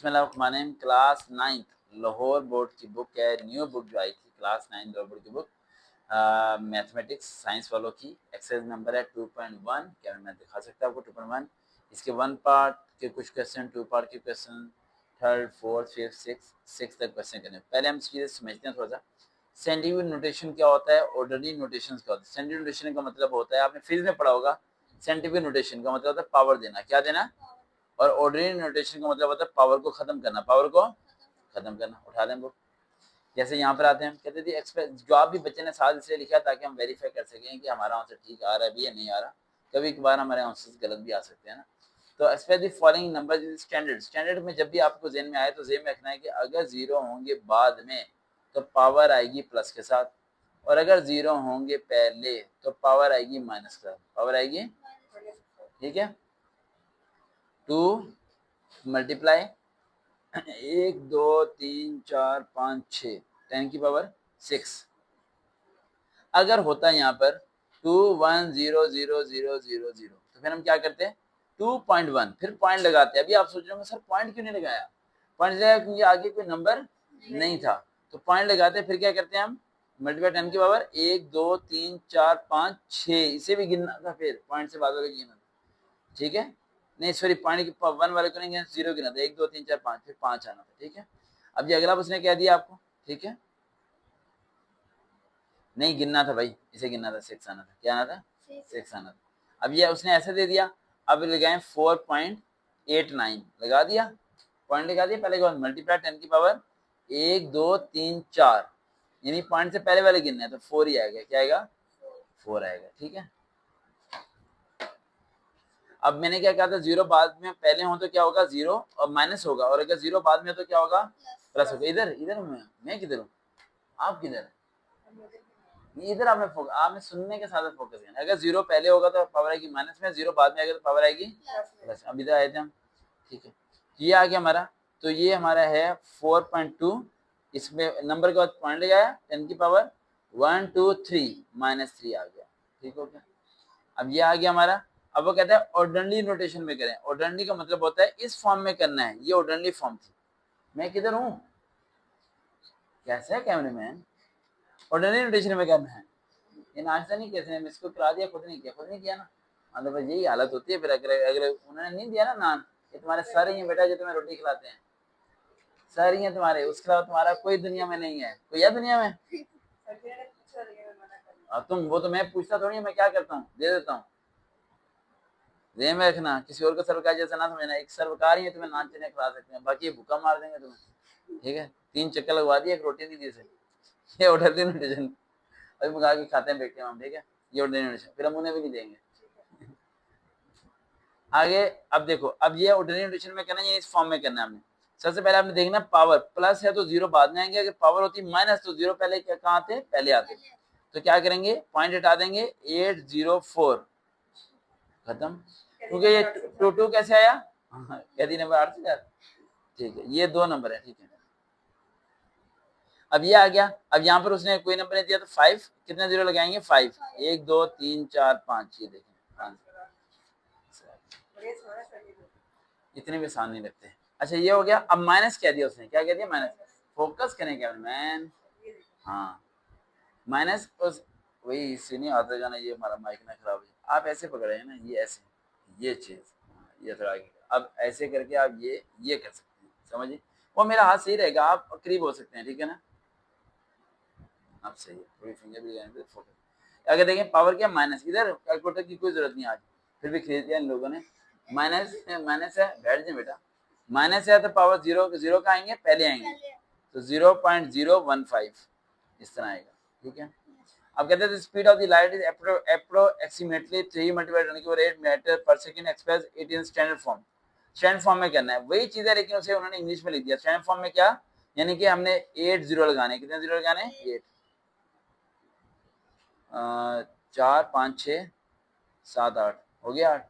बिस्मिल्लाहिर्रहमानिर्रहीम। Class 9 Lahore board की book है, न्यू बुक जो आई थी क्लास 9 लाहौर बोर्ड की बुक, मैथमेटिक्स साइंस वालों की। एक्सरसाइज नंबर है 2.1। क्या मैं दिखा सकता हूँ आपको 2.1? इसके 1 पार्ट के कुछ क्वेश्चन, 2 पार्ट के question, 3rd 4th 5th 6th तक क्वेश्चन करने। पहले हम चीज़ें समझते हैं थोड़ा सा। साइंटिफिक नोटेशन क्या होता है, ऑर्डिनरी नोटेशन क्या होता है। साइंटिफिक नोटेशन का मतलब होता है, आपने फिजिक्स में पढ़ा होगा, साइंटिफिक नोटेशन का मतलब होता है पावर देना। क्या देना? और ऑर्डिनरी नोटेशन का मतलब होता है पावर को खत्म करना, पावर को खत्म करना। उठा दें बुक। जैसे यहाँ पर आते हैं, हम कहते थे एक्सप्रेस जवाब भी बच्चे ने साथ इसलिए लिखा ताकि हम वेरीफाई कर सकें कि हमारा आंसर ठीक आ रहा है भी या नहीं आ रहा। कभी कभार हमारे आंसर गलत भी आ सकते हैं ना। तो express the following number in standard. Standard में जब भी आपको जेन में आए तो जेन में रखना है कि अगर जीरो होंगे बाद में तो पावर आएगी प्लस के साथ, और अगर जीरो होंगे पहले तो पावर आएगी माइनस के साथ। पावर आएगी, ठीक है। 2 मल्टीप्लाई 1 2 3 4 5 6 10 की पावर 6। अगर होता है यहाँ पर 2 1 0 0 0 0 0 तो फिर हम क्या करते हैं 2.1, फिर पॉइंट लगाते हैं। अभी आप सोच रहे होंगे सर पॉइंट क्यों नहीं लगाया? पॉइंट लगाया क्योंकि आगे कोई नंबर नहीं था, तो पॉइंट लगाते हैं। फिर क्या करते हैं हम मल्टीप्लाई 10 की पावर 1 2 3 4 5 6, इसे भी गिनना था, फिर पॉइंट से बाद वाले गिनना था, ठीक है। नहीं सॉरी, पॉइंट की 1 वाले को नहीं गिना, 0 गिना था, 1 2 3 4 5, फिर 5 आना था, ठीक है। अब ये अगला उसने कह दिया आपको, ठीक है। नहीं गिनना था भाई, इसे गिनना था, 6 आना था। क्या आना था? 6 आना था। अब ये उसने ऐसे दे दिया, अब लगाए 4.89 लगा दिया, पॉइंट लगा दिया पहले के बाद मल्टीप्लाई 10 की पावर 1 2 3 4, यानी पॉइंट से पहले वाले गिनने हैं तो 4 ही आएगा। क्या आएगा? 4 आएगा, ठीक है। अब मैंने क्या कहा था, जीरो बाद में पहले हो तो क्या होगा? जीरो और माइनस होगा, और अगर जीरो बाद में तो क्या होगा? प्लस होगा। इधर इधर मैं किधर हूँ, आप किधर? इधर आपने सुनने के साथ फोकस करना। अगर जीरो पहले होगा तो पावर आएगी माइनस में, जीरो बाद में आएगा तो पावर आएगी प्लस। अब इधर आए थे हम, ठीक है। ये आ गया हमारा, तो ये हमारा है 4.2। इसमें नंबर के बाद पॉइंट लगाया, 10 की पावर 1 2 3 -3 आ गया, ठीक हो गया। अब ये आ गया हमारा। अब वो कहता है ऑर्डिनरी नोटेशन में करें। ऑर्डिनरी का मतलब होता है इस फॉर्म में करना है, ये ऑर्डिनरी फॉर्म थी। मैं किधर हूँ? कैसे है कैमरे मैन? ऑर्डिनरी नोटेशन में करना है। ये नाश्ता नहीं कैसे है, इसको खिला दिया, खुद नहीं किया, खुद नहीं किया ना, मतलब यही हालत होती है। फिर अगर अगर उन्होंने नहीं दिया ना नान, ये तुम्हारे सर ही है बेटा जो तुम्हें रोटी खिलाते हैं, सर ही है तुम्हारे, उसके अलावा तुम्हारा कोई दुनिया में नहीं है। कोई है दुनिया में? अब तुम वो तो मैं पूछता थोड़ी, मैं क्या करता हूँ, दे देता हूँ। ध्यान में रखना, किसी और को सरकार जैसा ना समझना। एक सरकार ही है तुम्हें नान चने खिला सकते हैं, बाकी ये भूखा मार देंगे तुम्हें, ठीक है। 3 चक्कर लगवा दिए, एक रोटी नहीं दी से। ये ऑर्डर दी नोटिशन, अभी मंगा के खाते हैं बैठ के हम, ठीक है। ये ऑर्डर नोटिशन फिर हम उन्हें भी नहीं देंगे। आगे अब देखो, अब ये ऑर्डिनरी नोटेशन में करना है, इस फॉर्म में करना है हमने। सबसे पहले आपने देखना पावर प्लस है तो जीरो बाद में आएंगे, अगर पावर होती माइनस तो जीरो पहले कहाँ आते? पहले आते। तो क्या करेंगे, पॉइंट हटा देंगे, 804 खत्म। क्योंकि ये टू टू कैसे आया? यदि नंबर 8 से यार, ठीक है, ये 2 नंबर है, ठीक है। अब ये आ गया। अब यहाँ पर उसने कोई नंबर नहीं दिया तो 5, कितने जीरो लगाएंगे? 5, 1 2 3 4 5, ये देखें इतने भी आसान नहीं लगते। अच्छा ये हो गया। अब माइनस क्या दिया उसने, क्या कह दिया? माइनस। फोकस करें क्या मैन? हाँ माइनस, वही इससे नहीं आता जाना, ये हमारा माइक ना खराब है। आप ऐसे पकड़े हैं ना, ये ऐसे, ये चीज, ये थोड़ा आगे। अब ऐसे करके आप ये कर सकते हैं, समझिए। वो मेरा हाथ सही रहेगा, आप करीब हो सकते हैं, ठीक है ना। अब सही है, थोड़ी फिंगर भी जाने फोकस। अगर देखें पावर क्या, माइनस, इधर कैलकुलेटर की कोई जरूरत नहीं आज, फिर भी खरीद दिया इन लोगों ने। माइनस माइनस है, बैठ जाए बेटा। माइनस है तो पावर जीरो, जीरो का आएंगे पहले आएंगे, तो 0.015 इस तरह आएगा, ठीक है। अब कहते हैं speed of the light is approximately 3 multiply 10⁸ metre पर second express it in standard form. Standard form में करना है वही चीज है, लेकिन उसे उन्होंने इंग्लिश में लिख दिया। स्टैंडर्ड फॉर्म में क्या, यानी कि हमने 8 जीरो लगाने, कितने जीरो लगाने? 8, 4 5 6 7 8 हो गया 8।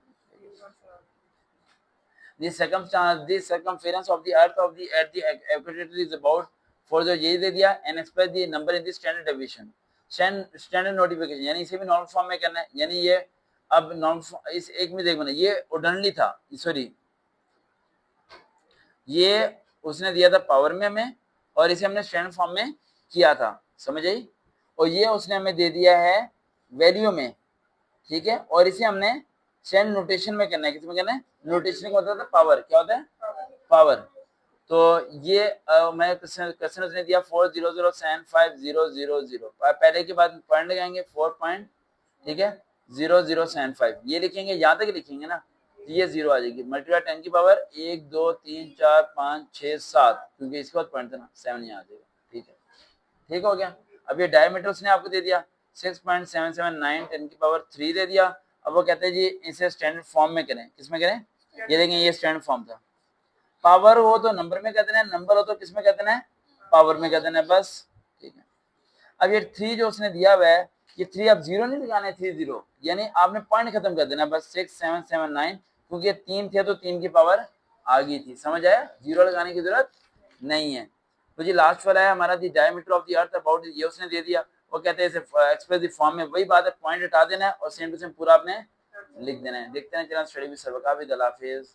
The circumference of the earth of the at the equator is about, for जो ये दे दिया, and express the number in the standard deviation, standard notification, यानी इसे भी नॉर्मल फॉर्म में करना है। यानी ये अब नॉर्मल इस एक में देखो ना, ये ऑर्डिनरी था, सॉरी ये उसने दिया था पावर में हमें, और इसे हमने स्टैंडर्ड फॉर्म में किया था, समझ आई। और ये उसने हमें दे दिया है वैल्यू में, ठीक है, और इसे हमने स्टैंडर्ड नोटेशन में करना है। किसमें करना है? नोटेशन का मतलब पावर, क्या होता है? पावर। तो ये मैं क्वेश्चन उसने दिया 4007500, पहले के बाद पॉइंट लगाएंगे 4 पॉइंट, ठीक है, 0075 ये लिखेंगे, यहाँ तक लिखेंगे ना, तो ये 0 आ जाएगी। मल्टीप्लाई 10 की पावर 1 2 3 4 5 6 7, क्योंकि इसके बाद पॉइंट था ना, 7 यहाँ आ जाएगा, ठीक है, ठीक हो गया। अब ये डायमीटर उसने आपको दे दिया 6.779, 10 की पावर 3 दे दिया। अब वो कहते हैं जी इसे स्टैंडर्ड फॉर्म में करें, किसमें करें? ये देखें, ये स्टैंडर्ड फॉर्म था। पावर हो तो नंबर में कर देना है, नंबर हो तो किस में कर देना है? पावर में कर देना है, बस, ठीक है। अब ये 3 जो उसने दिया हुआ है, ये 3 अब 0 नहीं लगाने, 3 0, यानी आपने पॉइंट खत्म कर देना बस 6779, क्योंकि ये 3 थे तो 3 की पावर आ गई थी, समझ आया, 0 लगाने की जरूरत नहीं है। तो जी लास्ट वाला है हमारा, दी diameter of the earth about, ये उसने दे दिया। वो कहते हैं एक्सप्रेस द फॉर्म में, वही बात है, पॉइंट हटा देना है और सेम टू सेम पूरा आपने लिख देना है। देखते हैं चलो स्टडी विद सबका भी, अल्लाह हाफिज़।